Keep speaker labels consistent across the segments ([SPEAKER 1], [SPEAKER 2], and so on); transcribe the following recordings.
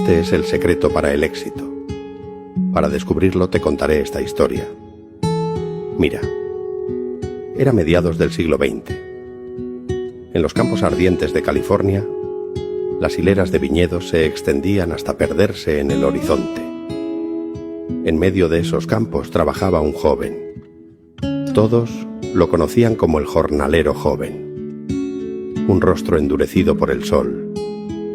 [SPEAKER 1] Este es el secreto para el éxito. Para descubrirlo te contaré esta historia. Mira, era mediados del siglo XX. En los campos ardientes de California, las hileras de viñedos se extendían hasta perderse en el horizonte. En medio de esos campos trabajaba un joven. Todos lo conocían como el jornalero joven. Un rostro endurecido por el sol,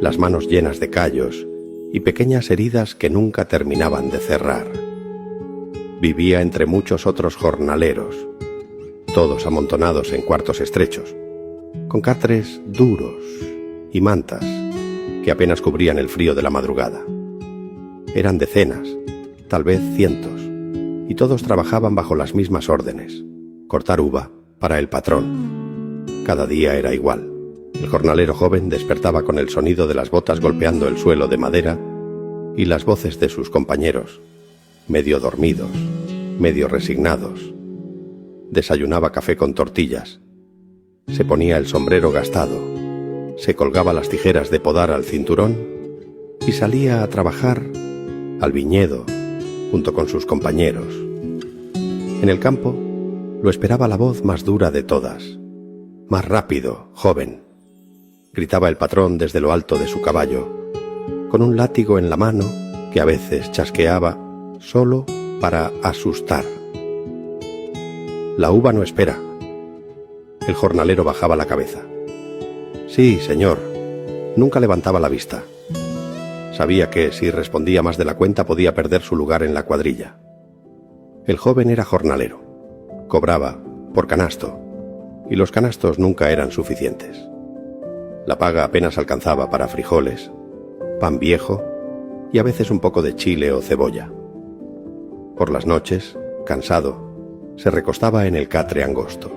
[SPEAKER 1] las manos llenas de callos y pequeñas heridas que nunca terminaban de cerrar. Vivía entre muchos otros jornaleros, todos amontonados en cuartos estrechos, con catres duros y mantas que apenas cubrían el frío de la madrugada. Eran decenas, tal vez cientos, y todos trabajaban bajo las mismas órdenes: cortar uva para el patrón. Cada día era igual. El jornalero joven despertaba con el sonido de las botas golpeando el suelo de madera y las voces de sus compañeros, medio dormidos, medio resignados. Desayunaba café con tortillas. Se ponía el sombrero gastado, se colgaba las tijeras de podar al cinturón y salía a trabajar al viñedo junto con sus compañeros. En el campo lo esperaba la voz más dura de todas. «Más rápido, joven», gritaba el patrón desde lo alto de su caballo, con un látigo en la mano que a veces chasqueaba solo para asustar. «La uva no espera». El jornalero bajaba la cabeza. «Sí, señor». Nunca levantaba la vista. Sabía que si respondía más de la cuenta podía perder su lugar en la cuadrilla. El joven era jornalero. Cobraba por canasto, y los canastos nunca eran suficientes. La paga apenas alcanzaba para frijoles, pan viejo y a veces un poco de chile o cebolla. Por las noches, cansado, se recostaba en el catre angosto.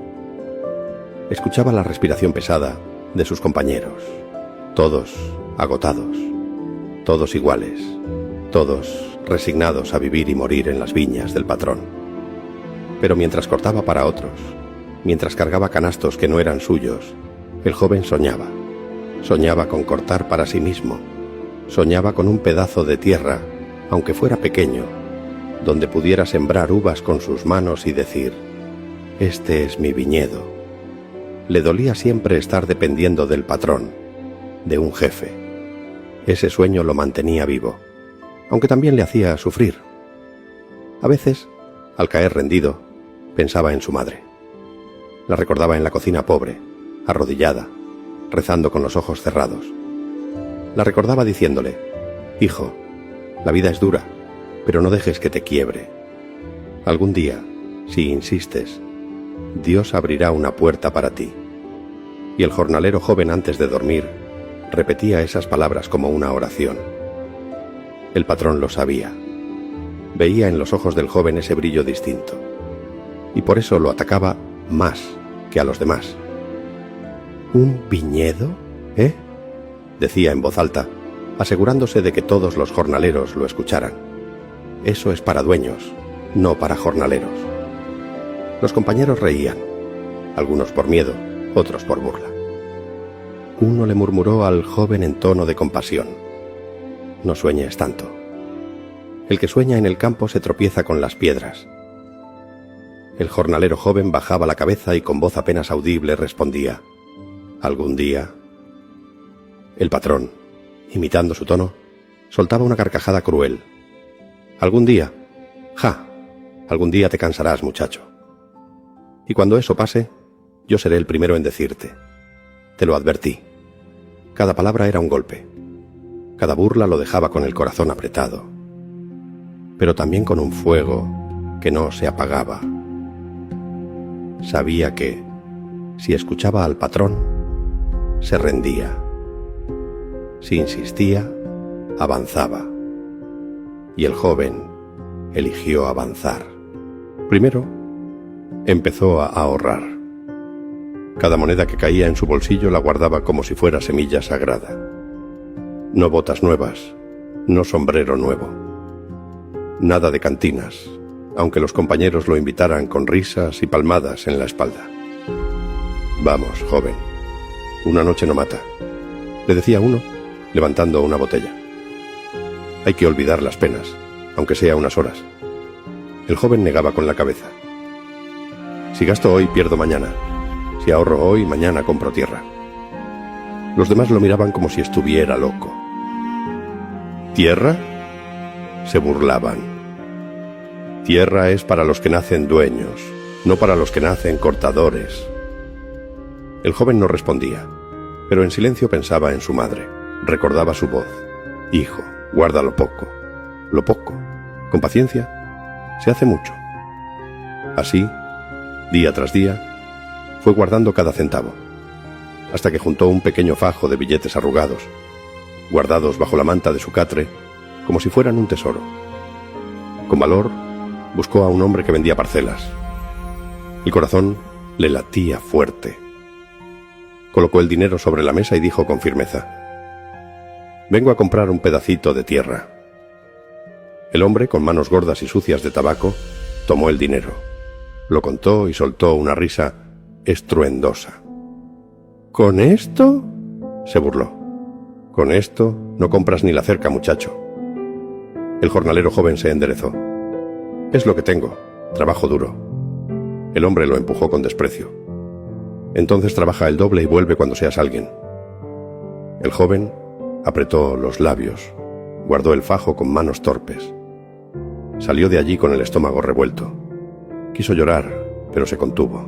[SPEAKER 1] Escuchaba la respiración pesada de sus compañeros, todos agotados, todos iguales, todos resignados a vivir y morir en las viñas del patrón. Pero mientras cortaba para otros, mientras cargaba canastos que no eran suyos, el joven soñaba. Soñaba con cortar para sí mismo. Soñaba con un pedazo de tierra, aunque fuera pequeño, donde pudiera sembrar uvas con sus manos y decir: «Este es mi viñedo». Le dolía siempre estar dependiendo del patrón, de un jefe. Ese sueño lo mantenía vivo, aunque también le hacía sufrir. A veces, al caer rendido, pensaba en su madre. La recordaba en la cocina pobre, arrodillada, rezando con los ojos cerrados. La recordaba diciéndole: «Hijo, la vida es dura, pero no dejes que te quiebre. Algún día, si insistes, Dios abrirá una puerta para ti». Y el jornalero joven, antes de dormir, repetía esas palabras como una oración. El patrón lo sabía. Veía en los ojos del joven ese brillo distinto, y por eso lo atacaba más que a los demás. «¿Un viñedo? ¿Eh?», decía en voz alta, asegurándose de que todos los jornaleros lo escucharan. «Eso es para dueños, no para jornaleros». Los compañeros reían, algunos por miedo, otros por burla. Uno le murmuró al joven en tono de compasión: «No sueñes tanto. El que sueña en el campo se tropieza con las piedras». El jornalero joven bajaba la cabeza y con voz apenas audible respondía: «Algún día». El patrón, imitando su tono, soltaba una carcajada cruel. «Algún día. ¡Ja! Algún día te cansarás, muchacho. Y cuando eso pase, yo seré el primero en decirte: te lo advertí». Cada palabra era un golpe. Cada burla lo dejaba con el corazón apretado, pero también con un fuego que no se apagaba. Sabía que, si escuchaba al patrón, se rendía. Si insistía, avanzaba. Y el joven eligió avanzar. Primero, empezó a ahorrar. Cada moneda que caía en su bolsillo la guardaba como si fuera semilla sagrada. No botas nuevas, no sombrero nuevo. Nada de cantinas, aunque los compañeros lo invitaran con risas y palmadas en la espalda. «Vamos, joven, una noche no mata», le decía uno, levantando una botella. Hay que olvidar las penas, aunque sea unas horas. El joven negaba con la cabeza. Si gasto hoy, pierdo mañana. Si ahorro hoy, mañana compro tierra. Los demás lo miraban como si estuviera loco. ¿Tierra? Se burlaban. Tierra es para los que nacen dueños, no para los que nacen cortadores. El joven no respondía, pero en silencio pensaba en su madre. Recordaba su voz. Hijo, guarda lo poco. Lo poco, con paciencia, se hace mucho. Así, día tras día, fue guardando cada centavo, hasta que juntó un pequeño fajo de billetes arrugados, guardados bajo la manta de su catre, como si fueran un tesoro. Con valor, buscó a un hombre que vendía parcelas. El corazón le latía fuerte. Colocó el dinero sobre la mesa y dijo con firmeza: «Vengo a comprar un pedacito de tierra». El hombre, con manos gordas y sucias de tabaco, tomó el dinero, lo contó y soltó una risa estruendosa. «¿Con esto?», se burló. «Con esto no compras ni la cerca, muchacho». El jornalero joven se enderezó. «Es lo que tengo, trabajo duro». El hombre lo empujó con desprecio. «Entonces trabaja el doble y vuelve cuando seas alguien». El joven apretó los labios, guardó el fajo con manos torpes. Salió de allí con el estómago revuelto. Quiso llorar, pero se contuvo.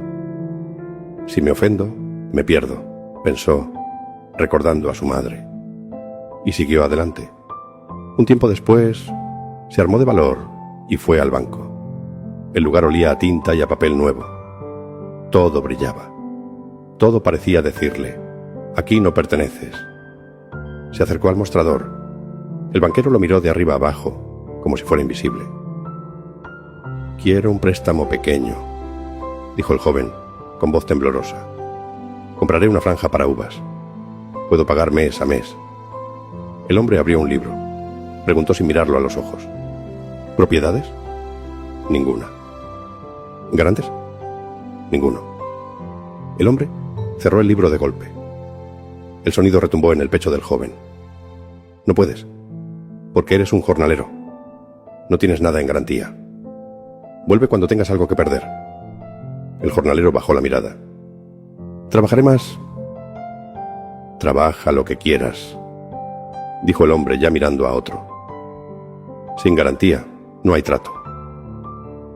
[SPEAKER 1] «Si me ofendo, me pierdo», pensó, recordando a su madre. Y siguió adelante. Un tiempo después, se armó de valor y fue al banco. El lugar olía a tinta y a papel nuevo. Todo brillaba. Todo parecía decirle: «Aquí no perteneces». Se acercó al mostrador. El banquero lo miró de arriba abajo, como si fuera invisible. «Quiero un préstamo pequeño», dijo el joven, con voz temblorosa. «Compraré una franja para uvas. Puedo pagar mes a mes». El hombre abrió un libro. Preguntó sin mirarlo a los ojos: «¿Propiedades?». «Ninguna». «¿Garantes?». «Ninguno». El hombre cerró el libro de golpe. El sonido retumbó en el pecho del joven. «No puedes, porque eres un jornalero. No tienes nada en garantía. Vuelve cuando tengas algo que perder». El jornalero bajó la mirada. «Trabajaré más». «Trabaja lo que quieras», dijo el hombre ya mirando a otro. «Sin garantía no hay trato».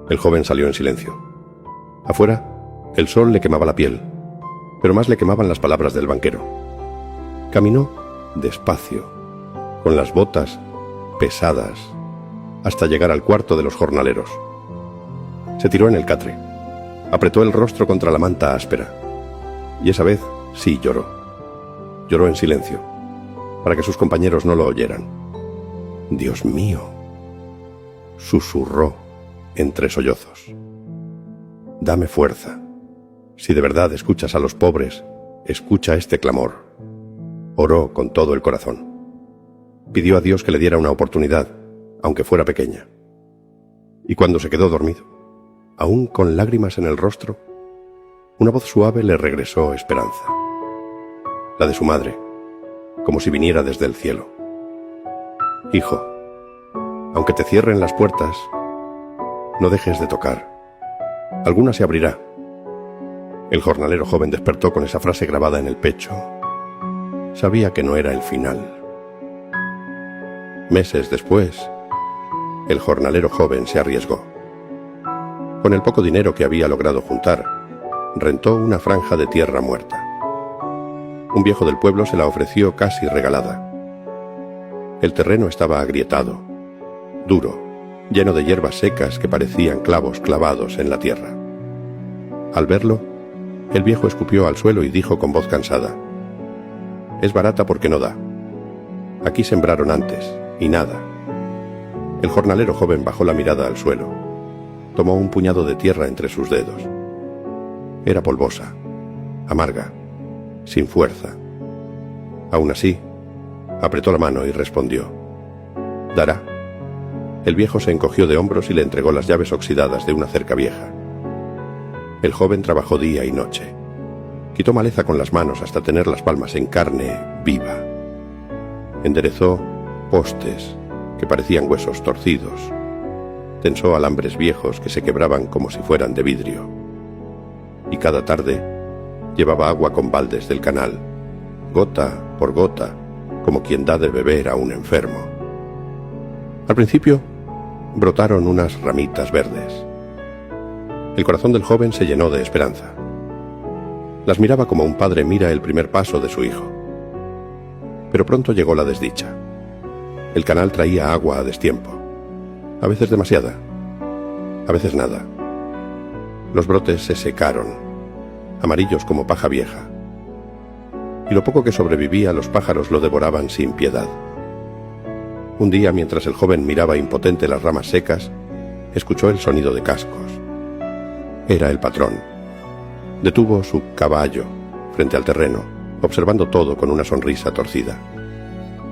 [SPEAKER 1] El joven salió en silencio. Afuera, el sol le quemaba la piel, pero más le quemaban las palabras del banquero. Caminó despacio, con las botas pesadas, hasta llegar al cuarto de los jornaleros. Se tiró en el catre, apretó el rostro contra la manta áspera, y esa vez sí lloró. Lloró en silencio, para que sus compañeros no lo oyeran. «Dios mío», susurró entre sollozos. «Dame fuerza. Si de verdad escuchas a los pobres, escucha este clamor». Oró con todo el corazón. Pidió a Dios que le diera una oportunidad, aunque fuera pequeña. Y cuando se quedó dormido, aún con lágrimas en el rostro, una voz suave le regresó esperanza. La de su madre, como si viniera desde el cielo. «Hijo, aunque te cierren las puertas, no dejes de tocar. Alguna se abrirá». El jornalero joven despertó con esa frase grabada en el pecho. Sabía que no era el final. Meses después, el jornalero joven se arriesgó. Con el poco dinero que había logrado juntar, rentó una franja de tierra muerta. Un viejo del pueblo se la ofreció casi regalada. El terreno estaba agrietado, duro, lleno de hierbas secas que parecían clavos clavados en la tierra. Al verlo, el viejo escupió al suelo y dijo con voz cansada: «Es barata porque no da. Aquí sembraron antes, y nada». El jornalero joven bajó la mirada al suelo. Tomó un puñado de tierra entre sus dedos. Era polvosa, amarga, sin fuerza. Aún así, apretó la mano y respondió: «Dará». El viejo se encogió de hombros y le entregó las llaves oxidadas de una cerca vieja. El joven trabajó día y noche. Quitó maleza con las manos hasta tener las palmas en carne viva. Enderezó postes, que parecían huesos torcidos. Tensó alambres viejos que se quebraban como si fueran de vidrio. Y cada tarde llevaba agua con baldes del canal, gota por gota, como quien da de beber a un enfermo. Al principio brotaron unas ramitas verdes. El corazón del joven se llenó de esperanza. Las miraba como un padre mira el primer paso de su hijo. Pero pronto llegó la desdicha. El canal traía agua a destiempo, a veces demasiada, a veces nada. Los brotes se secaron, amarillos como paja vieja, y lo poco que sobrevivía los pájaros lo devoraban sin piedad. Un día, mientras el joven miraba impotente las ramas secas, escuchó el sonido de cascos. Era el patrón. Detuvo su caballo frente al terreno, observando todo con una sonrisa torcida.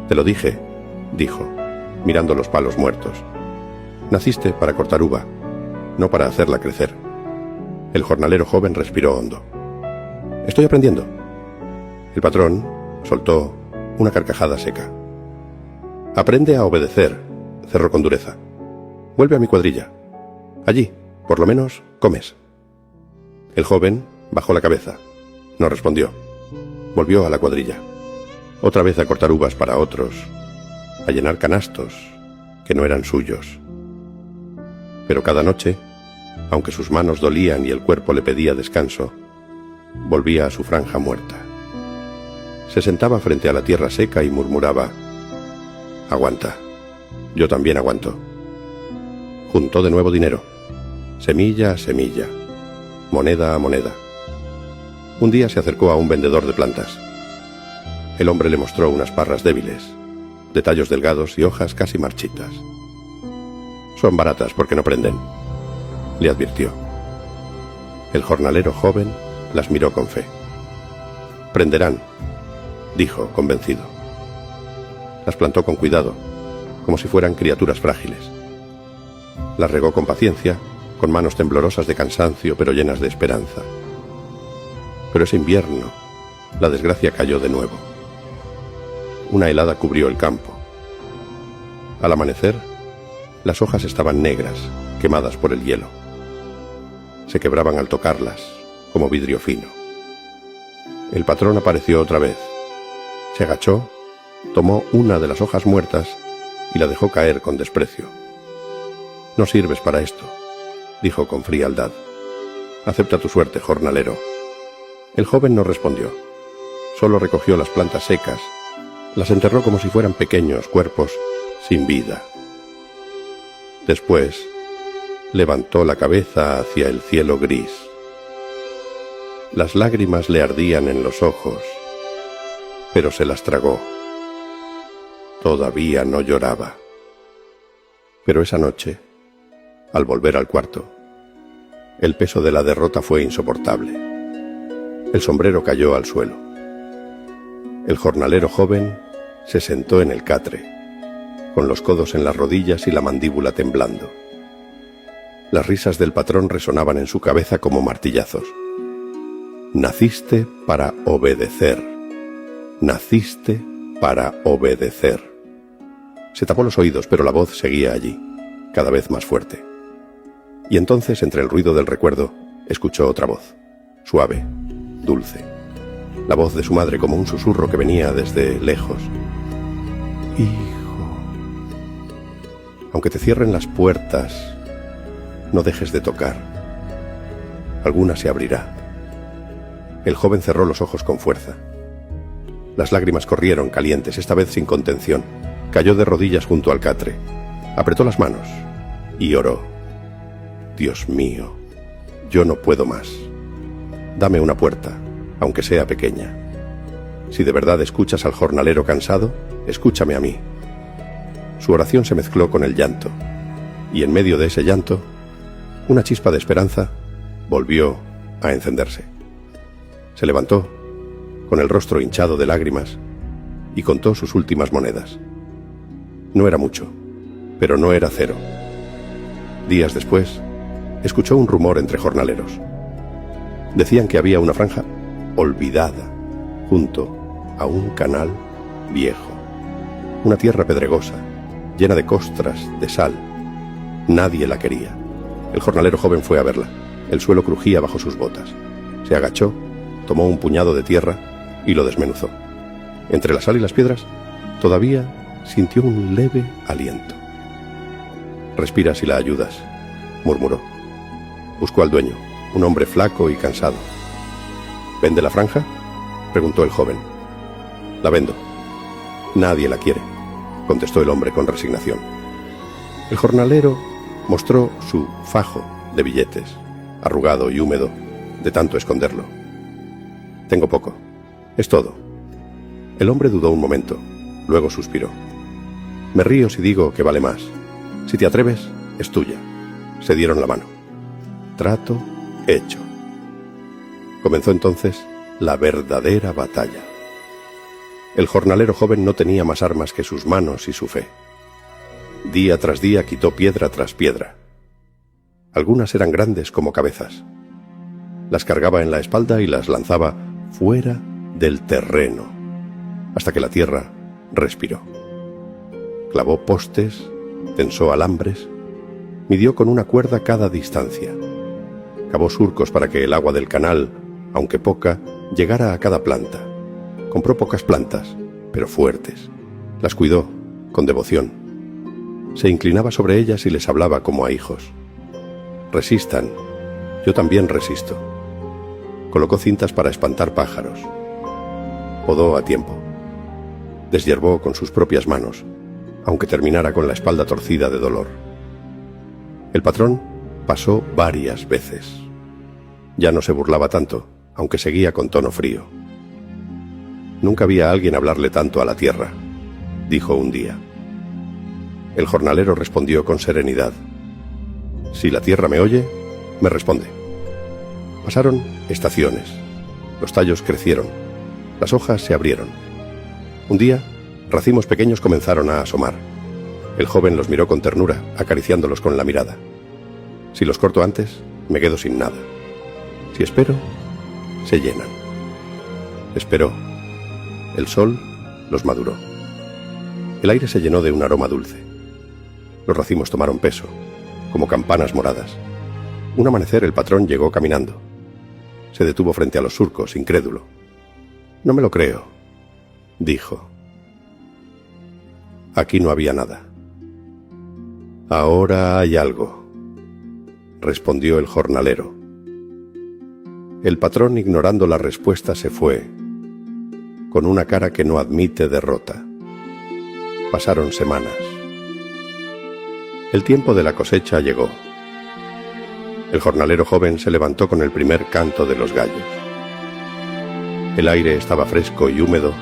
[SPEAKER 1] «Te lo dije», dijo, mirando los palos muertos. «Naciste para cortar uva, no para hacerla crecer». El jornalero joven respiró hondo. «Estoy aprendiendo». El patrón soltó una carcajada seca. «Aprende a obedecer», cerró con dureza. «Vuelve a mi cuadrilla. Allí, por lo menos, comes». El joven bajó la cabeza. No respondió. Volvió a la cuadrilla. Otra vez a cortar uvas para otros, a llenar canastos que no eran suyos. Pero cada noche, aunque sus manos dolían y el cuerpo le pedía descanso, volvía a su franja muerta. Se sentaba frente a la tierra seca y murmuraba: «Aguanta, yo también aguanto». Juntó de nuevo dinero, semilla a semilla, moneda a moneda. Un día se acercó a un vendedor de plantas. El hombre le mostró unas parras débiles, de tallos delgados y hojas casi marchitas. «Son baratas porque no prenden», le advirtió. El jornalero joven las miró con fe. «Prenderán», dijo, convencido. Las plantó con cuidado, como si fueran criaturas frágiles. Las regó con paciencia, con manos temblorosas de cansancio pero llenas de esperanza. Pero ese invierno, la desgracia cayó de nuevo. Una helada cubrió el campo. Al amanecer, las hojas estaban negras, quemadas por el hielo. Se quebraban al tocarlas, como vidrio fino. El patrón apareció otra vez. Se agachó, tomó una de las hojas muertas y la dejó caer con desprecio. «No sirves para esto», dijo con frialdad. «Acepta tu suerte, jornalero». El joven no respondió. Solo recogió las plantas secas, las enterró como si fueran pequeños cuerpos sin vida. Después, levantó la cabeza hacia el cielo gris. Las lágrimas le ardían en los ojos, pero se las tragó. Todavía no lloraba. Pero esa noche, al volver al cuarto, el peso de la derrota fue insoportable. El sombrero cayó al suelo. El jornalero joven se sentó en el catre, con los codos en las rodillas y la mandíbula temblando. Las risas del patrón resonaban en su cabeza como martillazos. «Naciste para obedecer. Naciste para obedecer». Se tapó los oídos, pero la voz seguía allí, cada vez más fuerte. Y entonces, entre el ruido del recuerdo, escuchó otra voz, suave, dulce, la voz de su madre como un susurro que venía desde lejos. «Hijo, aunque te cierren las puertas, no dejes de tocar. Alguna se abrirá». El joven cerró los ojos con fuerza. Las lágrimas corrieron calientes, esta vez sin contención. Cayó de rodillas junto al catre, apretó las manos y oró: «Dios mío, yo no puedo más. Dame una puerta, aunque sea pequeña. Si de verdad escuchas al jornalero cansado, escúchame a mí». Su oración se mezcló con el llanto, y en medio de ese llanto, una chispa de esperanza volvió a encenderse. Se levantó, con el rostro hinchado de lágrimas, y contó sus últimas monedas. No era mucho, pero no era cero. Días después, escuchó un rumor entre jornaleros. Decían que había una franja olvidada junto a un canal viejo, una tierra pedregosa, llena de costras, de sal. Nadie la quería. El jornalero joven fue a verla. El suelo crujía bajo sus botas. Se agachó, tomó un puñado de tierra y lo desmenuzó. Entre la sal y las piedras, todavía sintió un leve aliento. «Respira si la ayudas», murmuró. Buscó al dueño, un hombre flaco y cansado. «¿Vende la franja?», preguntó el joven. «La vendo». «Nadie la quiere», contestó el hombre con resignación. El jornalero mostró su fajo de billetes, arrugado y húmedo de tanto esconderlo. «Tengo poco. Es todo». El hombre dudó un momento, luego suspiró. «Me río si digo que vale más. Si te atreves, es tuya». Se dieron la mano. Trato hecho. Comenzó entonces la verdadera batalla. El jornalero joven no tenía más armas que sus manos y su fe. Día tras día quitó piedra tras piedra. Algunas eran grandes como cabezas. Las cargaba en la espalda y las lanzaba fuera del terreno, hasta que la tierra respiró. Clavó postes, tensó alambres, midió con una cuerda cada distancia. Cavó surcos para que el agua del canal, aunque poca, llegara a cada planta. Compró pocas plantas, pero fuertes. Las cuidó con devoción. Se inclinaba sobre ellas y les hablaba como a hijos. «Resistan, yo también resisto». Colocó cintas para espantar pájaros. Podó a tiempo. Deshierbó con sus propias manos, aunque terminara con la espalda torcida de dolor. El patrón pasó varias veces. Ya no se burlaba tanto, aunque seguía con tono frío. «Nunca vi a alguien hablarle tanto a la tierra», dijo un día. El jornalero respondió con serenidad. «Si la tierra me oye, me responde». Pasaron estaciones. Los tallos crecieron. Las hojas se abrieron. Un día, racimos pequeños comenzaron a asomar. El joven los miró con ternura, acariciándolos con la mirada. «Si los corto antes, me quedo sin nada. Si espero, se llenan». Esperó. El sol los maduró. El aire se llenó de un aroma dulce. Los racimos tomaron peso, como campanas moradas. Un amanecer el patrón llegó caminando. Se detuvo frente a los surcos, incrédulo. «No me lo creo», dijo. Aquí no había nada. «Ahora hay algo», respondió el jornalero. El patrón, ignorando la respuesta, se fue, con una cara que no admite derrota. Pasaron semanas. El tiempo de la cosecha llegó. El jornalero joven se levantó con el primer canto de los gallos. El aire estaba fresco y húmedo,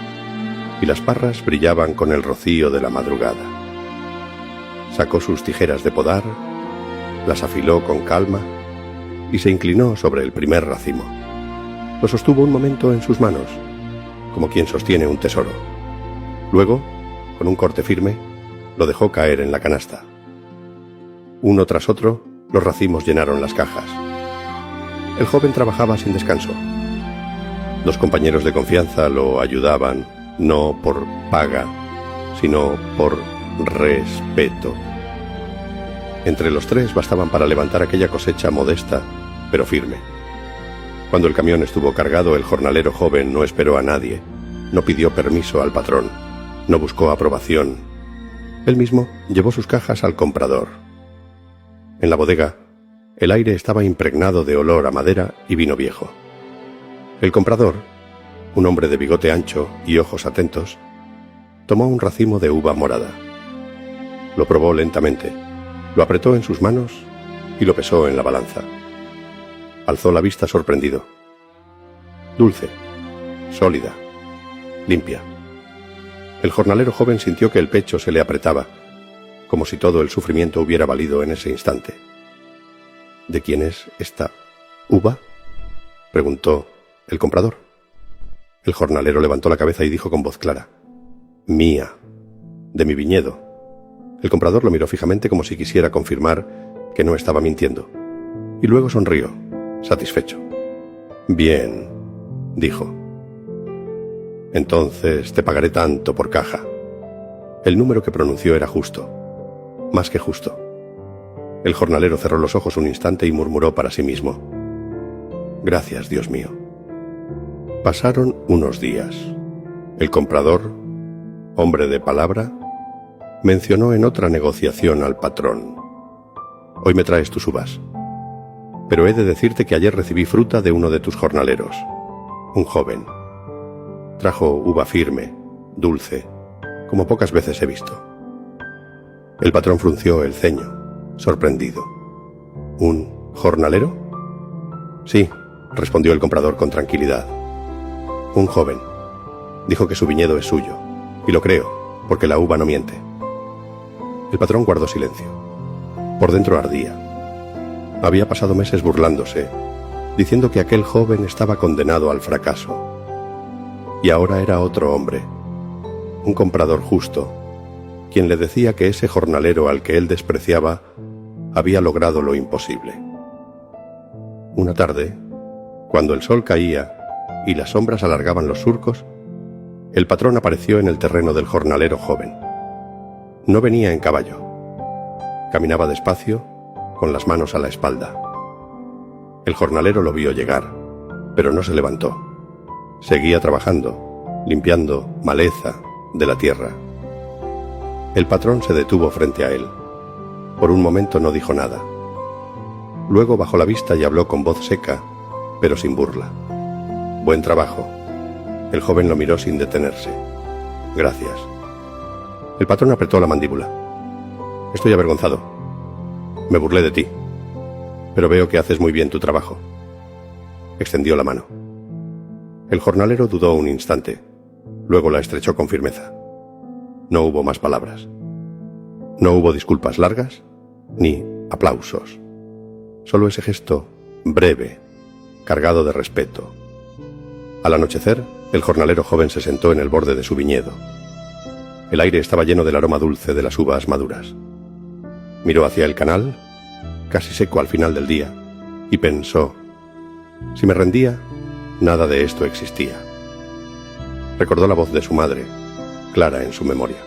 [SPEAKER 1] y las parras brillaban con el rocío de la madrugada. Sacó sus tijeras de podar, las afiló con calma y se inclinó sobre el primer racimo. Lo sostuvo un momento en sus manos, como quien sostiene un tesoro. Luego, con un corte firme, lo dejó caer en la canasta. Uno tras otro, los racimos llenaron las cajas. El joven trabajaba sin descanso. Los compañeros de confianza lo ayudaban, no por paga, sino por respeto. Entre los tres bastaban para levantar aquella cosecha modesta, pero firme. Cuando el camión estuvo cargado, el jornalero joven no esperó a nadie, no pidió permiso al patrón, no buscó aprobación. Él mismo llevó sus cajas al comprador. En la bodega, el aire estaba impregnado de olor a madera y vino viejo. El comprador, un hombre de bigote ancho y ojos atentos, tomó un racimo de uva morada. Lo probó lentamente, lo apretó en sus manos y lo pesó en la balanza. Alzó la vista sorprendido. Dulce, sólida, limpia. El jornalero joven sintió que el pecho se le apretaba, como si todo el sufrimiento hubiera valido en ese instante. ¿De quién es esta uva?, preguntó el comprador. El jornalero levantó la cabeza y dijo con voz clara: «Mía, de mi viñedo». El comprador lo miró fijamente como si quisiera confirmar que no estaba mintiendo, y luego sonrió, satisfecho. «Bien», dijo. «Entonces te pagaré tanto por caja». El número que pronunció era justo. más que justo. El jornalero cerró los ojos un instante y murmuró para sí mismo: «Gracias, Dios mío». Pasaron unos días. El comprador, hombre de palabra, mencionó en otra negociación al patrón: «Hoy me traes tus uvas. Pero he de decirte que ayer recibí fruta de uno de tus jornaleros, un joven. Trajo uva firme, dulce, como pocas veces he visto». El patrón frunció el ceño, sorprendido. «¿Un jornalero?» «Sí», respondió el comprador con tranquilidad. «Un joven. Dijo que su viñedo es suyo, y lo creo, porque la uva no miente». El patrón guardó silencio. Por dentro ardía. Había pasado meses burlándose, diciendo que aquel joven estaba condenado al fracaso. Y ahora era otro hombre, un comprador justo, quien le decía que ese jornalero al que él despreciaba había logrado lo imposible. Una tarde, cuando el sol caía y las sombras alargaban los surcos, el patrón apareció en el terreno del jornalero joven. No venía en caballo. Caminaba despacio, con las manos a la espalda. El jornalero lo vio llegar, pero no se levantó. Seguía trabajando, limpiando maleza de la tierra. El patrón se detuvo frente a él. Por un momento no dijo nada. Luego bajó la vista y habló con voz seca, pero sin burla: «Buen trabajo». El joven lo miró sin detenerse. «Gracias». El patrón apretó la mandíbula. «Estoy avergonzado. Me burlé de ti. Pero veo que haces muy bien tu trabajo». Extendió la mano. El jornalero dudó un instante. Luego la estrechó con firmeza. No hubo más palabras. No hubo disculpas largas, ni aplausos. Solo ese gesto breve, cargado de respeto. Al anochecer, el jornalero joven se sentó en el borde de su viñedo. El aire estaba lleno del aroma dulce de las uvas maduras. Miró hacia el canal, casi seco al final del día, y pensó: si me rendía, nada de esto existía. Recordó la voz de su madre, clara en su memoria: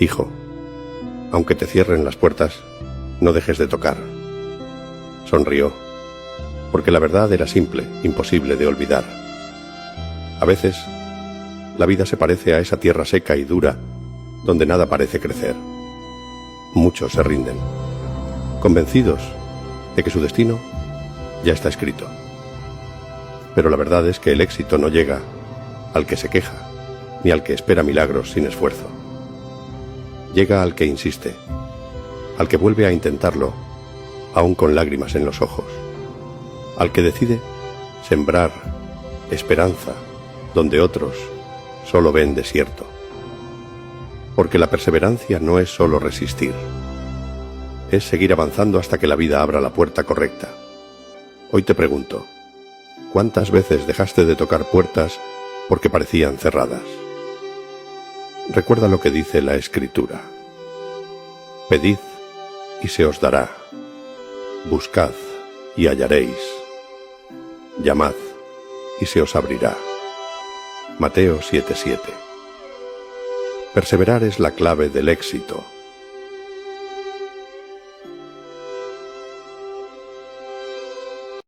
[SPEAKER 1] «Hijo, aunque te cierren las puertas, no dejes de tocar». Sonrió, porque la verdad era simple, imposible de olvidar. A veces, la vida se parece a esa tierra seca y dura, donde nada parece crecer. Muchos se rinden, convencidos de que su destino ya está escrito. Pero la verdad es que el éxito no llega al que se queja, ni al que espera milagros sin esfuerzo. Llega al que insiste, al que vuelve a intentarlo, aún con lágrimas en los ojos, al que decide sembrar esperanza donde otros solo ven desierto. Porque la perseverancia no es solo resistir, es seguir avanzando hasta que la vida abra la puerta correcta. Hoy te pregunto: ¿cuántas veces dejaste de tocar puertas porque parecían cerradas? Recuerda lo que dice la Escritura: pedid y se os dará, buscad y hallaréis, llamad y se os abrirá. Mateo 7:7. Perseverar es la clave del éxito.